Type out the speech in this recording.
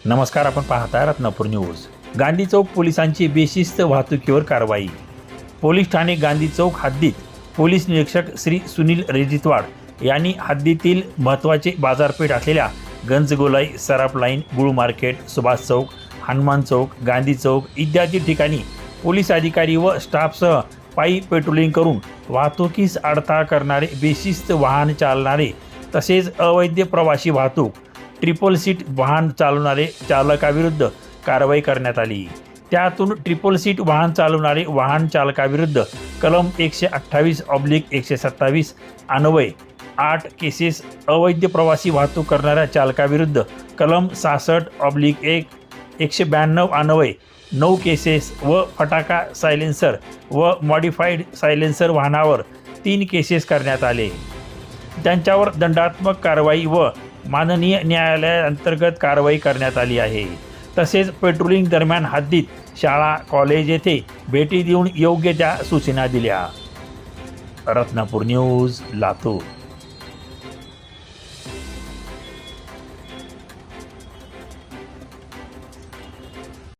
नमस्कार, आपण पाहताय रत्नापूर न्यूज। गांधी चौक पोलिसांची बेशिस्त वाहतुकीवर कारवाई। पोलीस ठाणे गांधी चौक हद्दीत पोलीस निरीक्षक श्री सुनील रेजितवाड यांनी हद्दीतील महत्त्वाचे बाजारपेठ असलेल्या गंजगोलाई, सराफ लाईन, गुळ मार्केट, सुभाष चौक, हनुमान चौक, गांधी चौक इत्यादी ठिकाणी पोलीस अधिकारी व स्टाफसह पायी पेट्रोलिंग करून वाहतुकीस अडथळा करणारे, बेशिस्त वाहन चालणारे तसेच अवैध प्रवासी वाहतूक, ट्रिपल सीट वाहन चालवणारे चालकाविरुद्ध कारवाई करण्यात आली। त्यातून ट्रिपल सीट वाहन चालवणारे वाहन चालकाविरुद्ध कलम 128/127 अन्वये 8 केसेस, अवैध प्रवासी वाहतूक करणाऱ्या चालकाविरुद्ध कलम 66/1 192 अन्वये 9 केसेस व फटाका सायलेन्सर व मॉडिफाईड सायलेन्सर वाहनावर 3 केसेस करण्यात आले। त्यांच्यावर दंडात्मक कारवाई व माननीय न्यायालयाअंतर्गत कारवाई करण्यात आली आहे। तसेच पेट्रोलिंग दरम्यान हद्दीत शाळा, कॉलेज येथे भेटी देऊन योग्य त्या सूचना दिल्या। रत्नापूर न्यूज, लातूर।